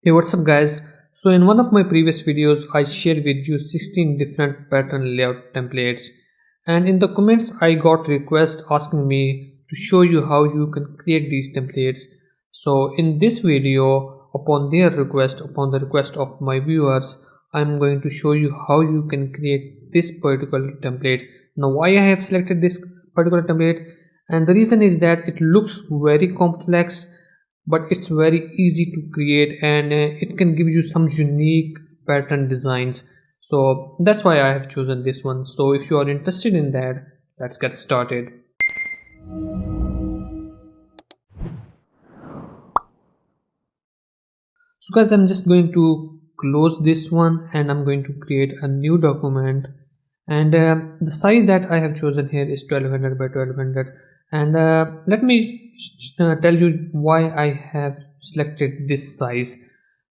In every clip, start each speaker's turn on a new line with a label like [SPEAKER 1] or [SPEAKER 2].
[SPEAKER 1] Hey, what's up guys? So in one of my previous videos I shared with you 16 different pattern layout templates, and in the comments I got requests asking me to show you how you can create these templates. So in this video, upon the request of my viewers, I'm going to show you how you can create this particular template. Now why I have selected this particular template, and the reason is that it looks very complex, but it's very easy to create, and it can give you some unique pattern designs. So that's why I have chosen this one. So if you are interested in that, let's get started. So guys, I'm just going to close this one and I'm going to create a new document, and the size that I have chosen here is 1200 by 1200. And let me tell you why I have selected this size.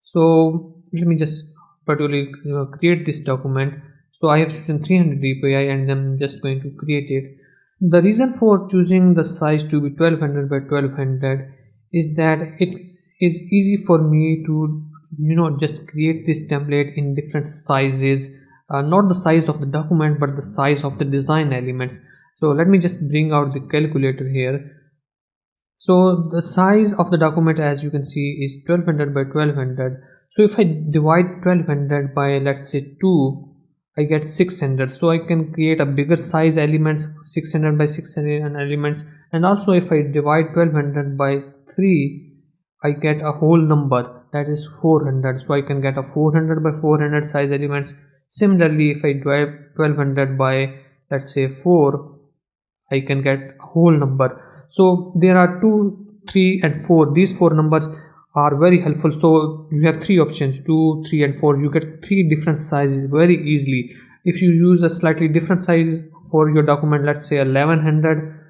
[SPEAKER 1] So let me just particularly create this document. So I have chosen 300 dpi and I'm just going to create it. The reason for choosing the size to be 1200 by 1200 is that it is easy for me to just create this template in different sizes, not the size of the document but the size of the design elements. So let me just bring out the calculator here. So the size of the document, as you can see, is 1200 by 1200. So if I divide 1200 by, let's say, 2, I get 600. So I can create a bigger size elements, 600 by 600 elements. And also if I divide 1200 by 3, I get a whole number, that is 400. So I can get a 400 by 400 size elements. Similarly, if I divide 1200 by, let's say, 4, I can get a whole number. So there are 2, 3 and 4. These 4 numbers are very helpful. So you have 3 options, 2, 3 and 4. You get 3 different sizes very easily. If you use a slightly different size for your document, let's say 1100,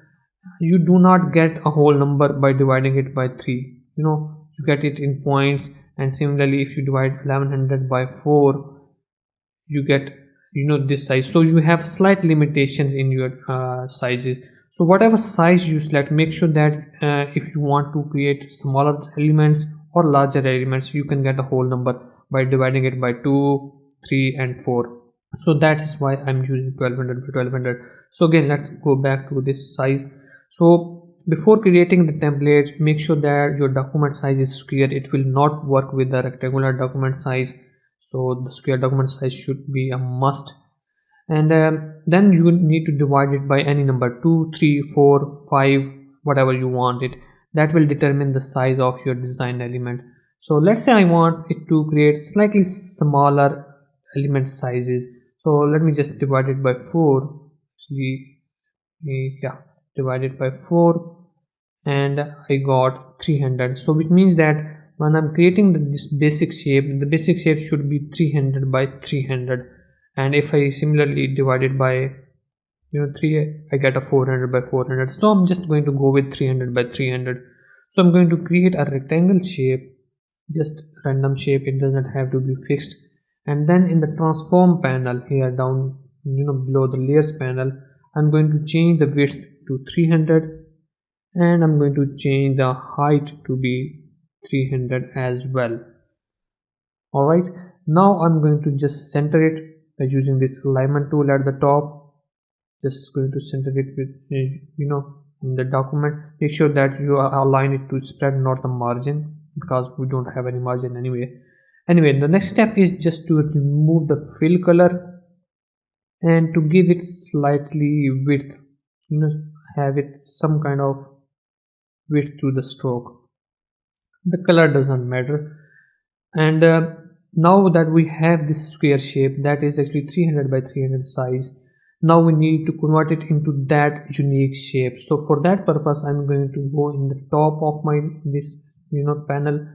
[SPEAKER 1] you do not get a whole number by dividing it by 3. You get it in points. And similarly, if you divide 1100 by 4, you get this size. So you have slight limitations in your sizes. So whatever size you select, make sure that if you want to create smaller elements or larger elements, you can get a whole number by dividing it by 2, 3 and 4. So that is why I'm using 1200 by 1200. So again, let's go back to this size. So before creating the template, make sure that your document size is square. It will not work with the rectangular document size. So the square document size should be a must. And then you need to divide it by any number, 2, 3, 4, 5, whatever you want it. That will determine the size of your design element. So let's say I want it to create slightly smaller element sizes. So let me just divide it by 4. Yeah, divide it by 4 and I got 300. So which means that when I'm creating this basic shape, the basic shape should be 300 by 300. And if I similarly divide it by 3, I get a 400 by 400. So I'm just going to go with 300 by 300. So I'm going to create a rectangle shape, just random shape. It doesn't have to be fixed. And then in the transform panel here down below the layers panel, I'm going to change the width to 300 and I'm going to change the height to be 300 as well. Alright, now I'm going to just center it by using this alignment tool at the top. Just going to center it with in the document. Make sure that you align it to spread, not the margin, because we don't have any margin anyway. The next step is just to remove the fill color and to give it slightly width, have it some kind of width to the stroke. The color does not matter. And now that we have this square shape that is actually 300 by 300 size, now we need to convert it into that unique shape. So for that purpose, I'm going to go in the top of my this panel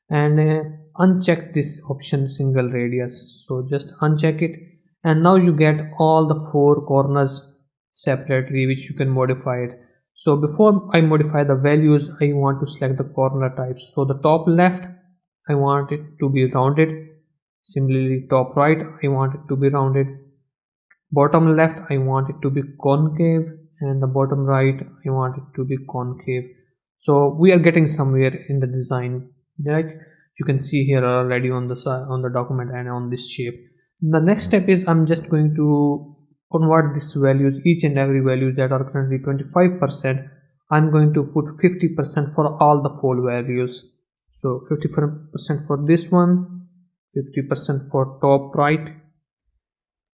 [SPEAKER 1] and uncheck this option single radius. So just uncheck it, and now you get all the 4 corners separately, which you can modify it. So before I modify the values, I want to select the corner types. So the top left, I want it to be rounded. Similarly, top right, I want it to be rounded. Bottom left, I want it to be concave, and the bottom right, I want it to be concave. So we are getting somewhere in the design, right? you can see here already on the side on the document and on this shape. The next step is I'm just going to convert these values, each and every value that are currently 25%. I'm going to put 50% for all the 4 values. So 50% for this one, 50% for top right,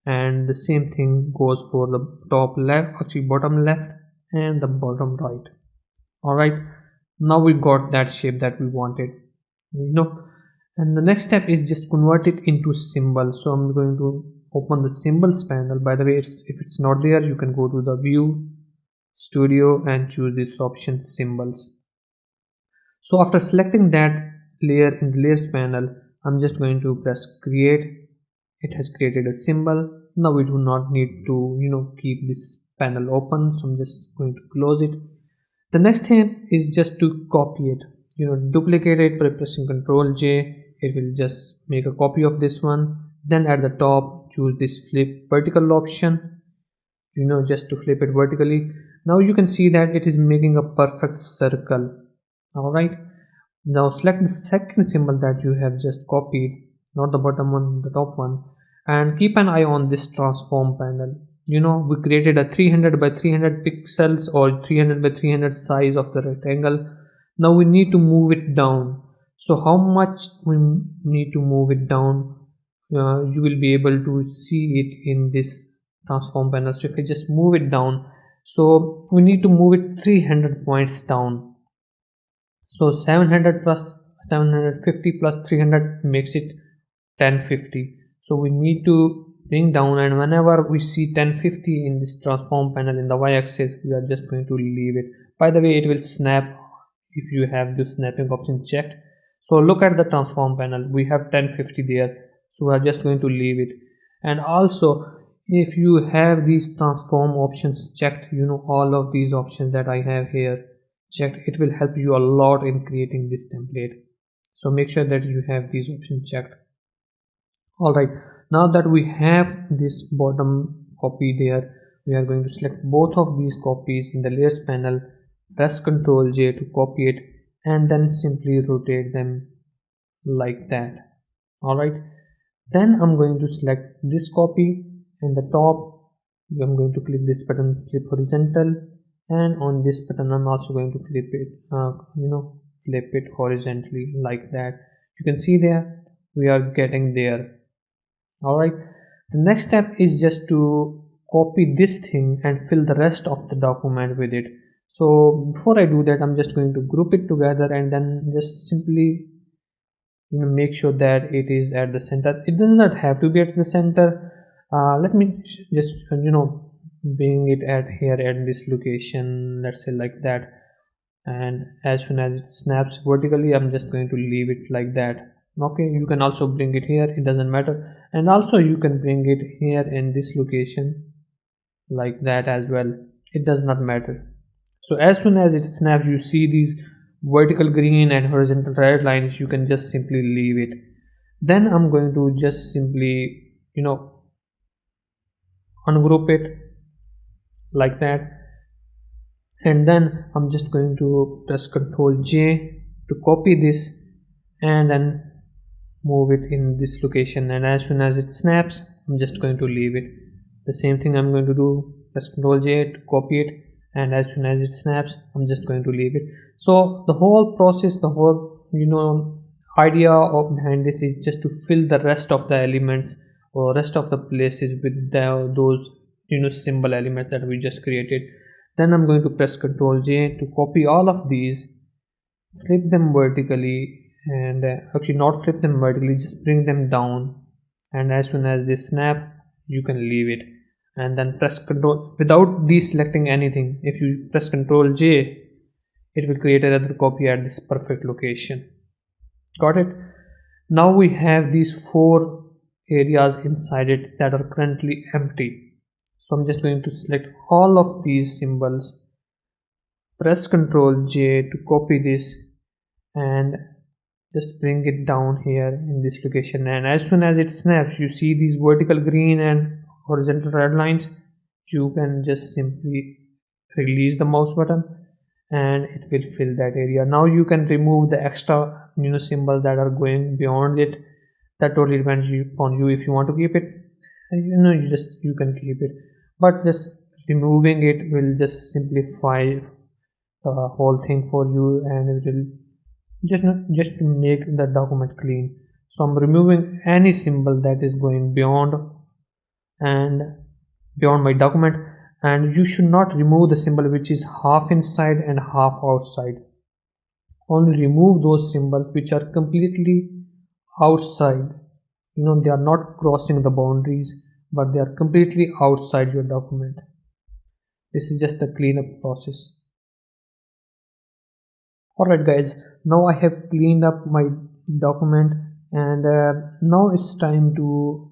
[SPEAKER 1] and the same thing goes for the top left, actually bottom left and the bottom right. All right, now we got that shape that we wanted, and the next step is just convert it into symbol. So I'm going to open the symbols panel. By the way, if it's not there, you can go to the view studio and choose this option symbols. So after selecting that layer in the layers panel, I'm just going to press create. It has created a symbol. Now we do not need to keep this panel open, so I'm just going to close it. The next thing is just to copy it, duplicate it by pressing Ctrl J. It will just make a copy of this one. Then at the top, choose this flip vertical option, just to flip it vertically. Now you can see that it is making a perfect circle. All right, now select the second symbol that you have just copied, not the bottom one, the top one, and keep an eye on this transform panel. We created a 300 by 300 pixels or 300 by 300 size of the rectangle. Now we need to move it down. So how much we need to move it down, you will be able to see it in this transform panel. So if I just move it down, so we need to move it 300 points down. So 700 plus 750 plus 300 makes it 1050. So we need to bring down, and whenever we see 1050 in this transform panel in the y-axis, we are just going to leave it. By the way, it will snap if you have the snapping option checked. So look at the transform panel, we have 1050 there, so we are just going to leave it. And also, if you have these transform options checked, all of these options that I have here checked, it will help you a lot in creating this template. So make sure that you have these options checked. All right, now that we have this bottom copy there, we are going to select both of these copies in the layers panel, press Ctrl J to copy it, and then simply rotate them like that. All right, then I'm going to select this copy, and the top I'm going to click this button, flip horizontal, and on this button I'm also going to flip it flip it horizontally like that. You can see there we are getting there. All right, the next step is just to copy this thing and fill the rest of the document with it. So before I do that, I'm just going to group it together and then just simply make sure that it is at the center. It does not have to be at the center. Let me just bring it at here at this location, let's say like that, and as soon as it snaps vertically, I'm just going to leave it like that. Okay, you can also bring it here, it doesn't matter, and also you can bring it here in this location like that as well, it does not matter. So as soon as it snaps, you see these vertical green and horizontal red lines, you can just simply leave it. Then I'm going to just simply ungroup it like that, and then I'm just going to press Ctrl J to copy this and then move it in this location, and as soon as it snaps, I'm just going to leave it. The same thing I'm going to do, press Ctrl J to copy it, and as soon as it snaps, I'm just going to leave it. So the whole process, the whole idea of behind this is just to fill the rest of the elements or rest of the places with those symbol elements that we just created. Then I'm going to press Ctrl J to copy all of these, flip them vertically, and actually not flip them vertically, just bring them down, and as soon as they snap, you can leave it, and then press Ctrl without deselecting anything. If you press Ctrl J, it will create another copy at this perfect location. Got it? Now we have these 4 areas inside it that are currently empty. So I'm just going to select all of these symbols, press Ctrl J to copy this, and just bring it down here in this location, and as soon as it snaps, you see these vertical green and horizontal red lines. You can just simply release the mouse button, and it will fill that area. Now you can remove the extra symbols that are going beyond it. That totally depends on you. If you want to keep it, you can keep it, but just removing it will just simplify the whole thing for you, and it will just to make the document clean. So I'm removing any symbol that is going and beyond my document. And you should not remove the symbol which is half inside and half outside. Only remove those symbols which are completely outside. They are not crossing the boundaries, but they are completely outside your document. This is just the cleanup process. Alright guys, now I have cleaned up my document, and now it's time to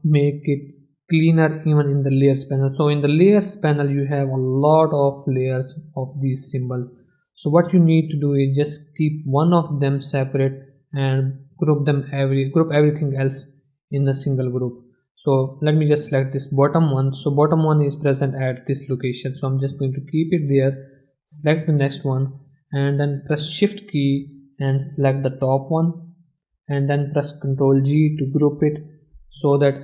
[SPEAKER 1] make it cleaner even in the layers panel. So in the layers panel you have a lot of layers of these symbols. So what you need to do is just keep one of them separate and group everything else in a single group. So let me just select this bottom one. So bottom one is present at this location, so I'm just going to keep it there. Select the next one and then press shift key and select the top one, and then press Ctrl G to group it so that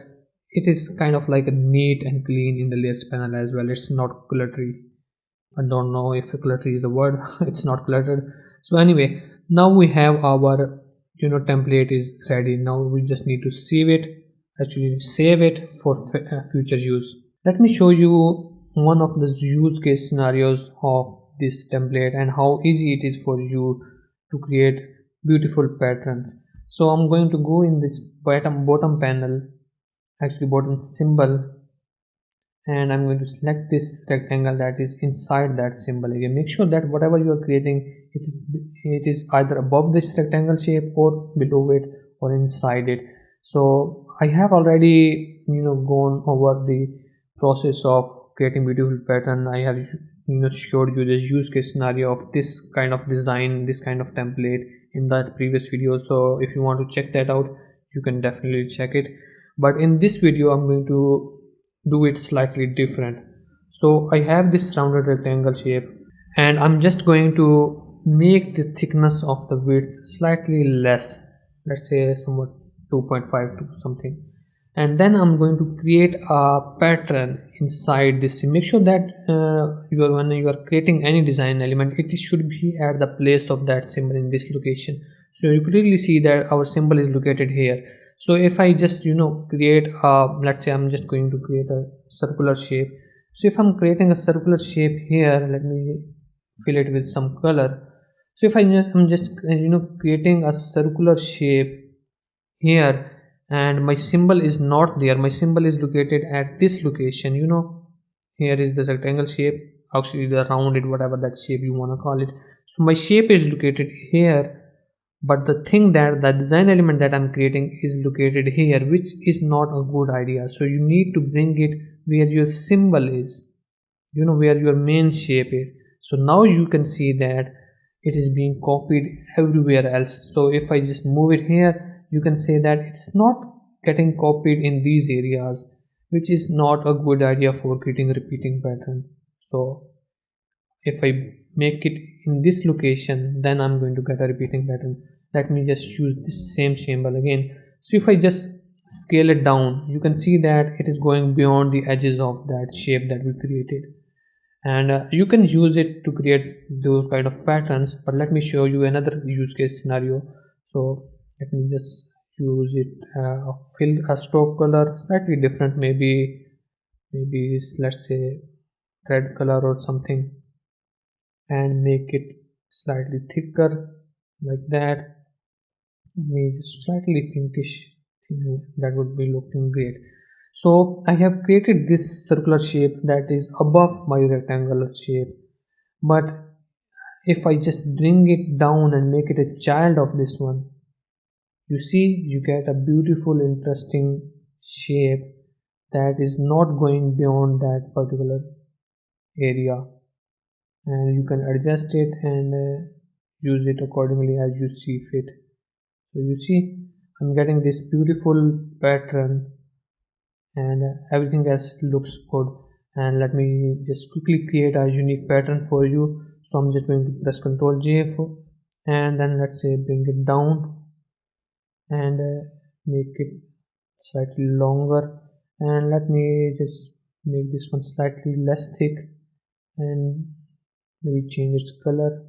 [SPEAKER 1] it is kind of like a neat and clean in the layers panel as well. It's not cluttery. I don't know if cluttery is a word. It's not cluttered. So anyway, now we have our template is ready. Now we just need to save it for future use. Let me show you one of the use case scenarios of this template and how easy it is for you to create beautiful patterns. So I'm going to go in this bottom panel, actually bottom symbol, and I'm going to select this rectangle that is inside that symbol. Again, make sure that whatever you are creating, it is either above this rectangle shape or below it or inside it. So I have already gone over the process of creating beautiful pattern. I have showed you the use case scenario of this kind of design, this kind of template in that previous video. So if you want to check that out, you can definitely check it. But in this video I'm going to do it slightly different. So I have this rounded rectangle shape, and I'm just going to make the thickness of the width slightly less, let's say somewhat 2.5 to something, and then I'm going to create a pattern inside this. Make sure that when you are creating any design element, it should be at the place of that symbol in this location. So you clearly see that our symbol is located here. So if I just create let's say I'm just going to create a circular shape. So if I'm creating a circular shape here, let me fill it with some color. So if I'm just creating a circular shape here, and my symbol is not there, my symbol is located at this location. Here is the rectangle shape, actually the rounded, whatever that shape you want to call it. So my shape is located here, but the thing that the design element that I'm creating is located here, which is not a good idea. So you need to bring it where your symbol is, where your main shape is. So now you can see that it is being copied everywhere else. So if I just move it here, you can say that it's not getting copied in these areas, which is not a good idea for creating a repeating pattern. So if I make it in this location, then I'm going to get a repeating pattern. Let me just use this same symbol again. So if I just scale it down, you can see that it is going beyond the edges of that shape that we created. And you can use it to create those kind of patterns, but let me show you another use case scenario. So let me just use it, fill a stroke color slightly different, maybe let's say red color or something, and make it slightly thicker like that. Maybe slightly pinkish thing, that would be looking great. So I have created this circular shape that is above my rectangular shape, but if I just bring it down and make it a child of this one, you see you get a beautiful interesting shape that is not going beyond that particular area, and you can adjust it and use it accordingly as you see fit. So you see I'm getting this beautiful pattern, and everything else looks good. And let me just quickly create a unique pattern for you. So I'm just going to press Ctrl J and then let's say bring it down and make it slightly longer, and let me just make this one slightly less thick and maybe change its color.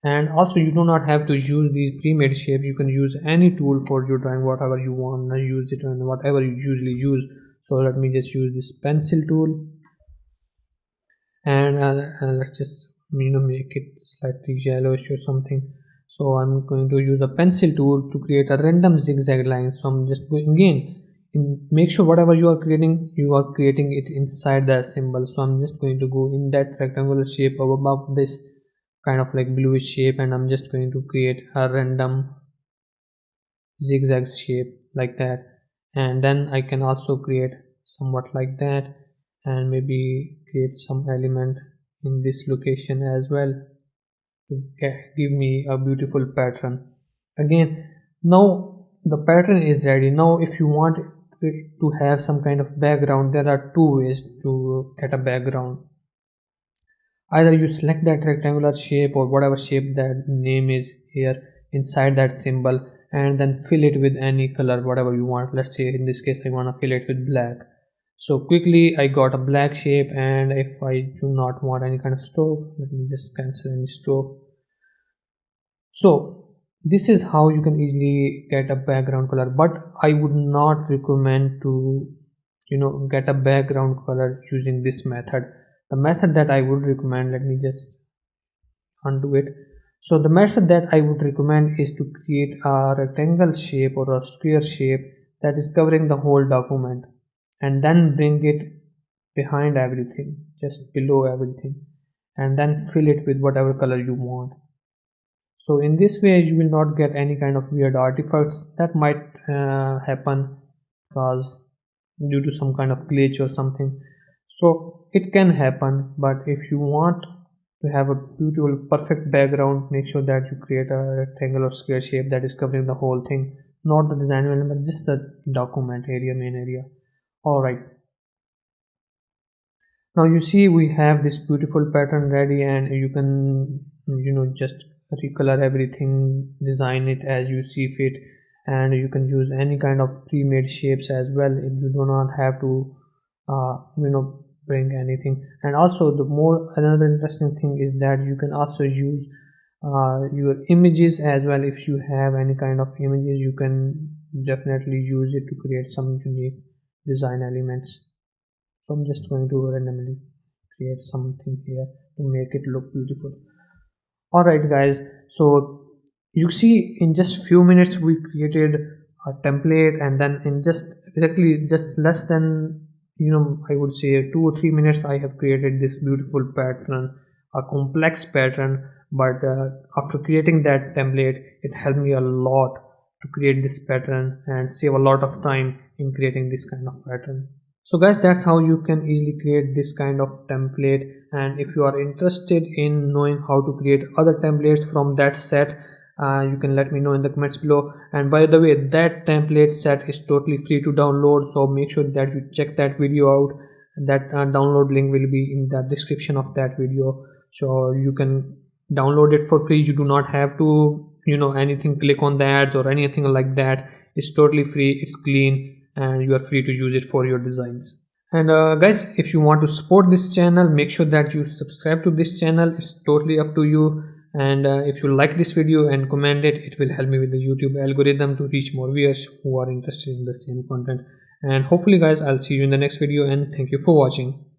[SPEAKER 1] And also you do not have to use these pre-made shapes, you can use any tool for your drawing, whatever you want to use it and whatever you usually use. So let me just use this pencil tool and let's just make it slightly yellowish or something. So I'm going to use a pencil tool to create a random zigzag line. So I'm just going again make sure whatever you are creating it inside that symbol. So I'm just going to go in that rectangular shape above this kind of like bluish shape, and I'm just going to create a random zigzag shape like that. And then I can also create somewhat like that and maybe create some element in this location as well to give me a beautiful pattern. Again, now the pattern is ready. Now if you want to have some kind of background, there are two ways to get a background. Either you select that rectangular shape or whatever shape that name is here inside that symbol and then fill it with any color whatever you want. Let's say in this case I want to fill it with black. So quickly I got a black shape, and if I do not want any kind of stroke, let me just cancel any stroke. So this is how you can easily get a background color, but I would not recommend to get a background color using this method. The method that I would recommend, let me just undo it. So the method that I would recommend is to create a rectangle shape or a square shape that is covering the whole document, and then bring it behind everything, just below everything, and then fill it with whatever color you want. So in this way you will not get any kind of weird artifacts that might happen because due to some kind of glitch or something. So it can happen, but if you want to have a beautiful perfect background, make sure that you create a rectangle or square shape that is covering the whole thing, not the design element, just the document area, main area. All right, now you see we have this beautiful pattern ready, and you can just recolor everything, design it as you see fit, and you can use any kind of pre-made shapes as well. You do not have to bring anything. And also another interesting thing is that you can also use your images as well. If you have any kind of images, you can definitely use it to create some unique design elements. So I'm just going to randomly create something here to make it look beautiful. All right guys, so you see in just few minutes we created a template, and then in just less than I would say 2 or 3 minutes I have created this beautiful pattern, a complex pattern. But after creating that template, it helped me a lot to create this pattern and save a lot of time in creating this kind of pattern. So guys, that's how you can easily create this kind of template. And if you are interested in knowing how to create other templates from that set, you can let me know in the comments below. And by the way, that template set is totally free to download, so make sure that you check that video out. That download link will be in the description of that video, so you can download it for free. You do not have to anything, click on the ads or anything like that. It's totally free, it's clean, and you are free to use it for your designs. And guys, if you want to support this channel, make sure that you subscribe to this channel. It's totally up to you. And if you like this video and comment it, it will help me with the YouTube algorithm to reach more viewers who are interested in the same content. And hopefully guys, I'll see you in the next video, and thank you for watching.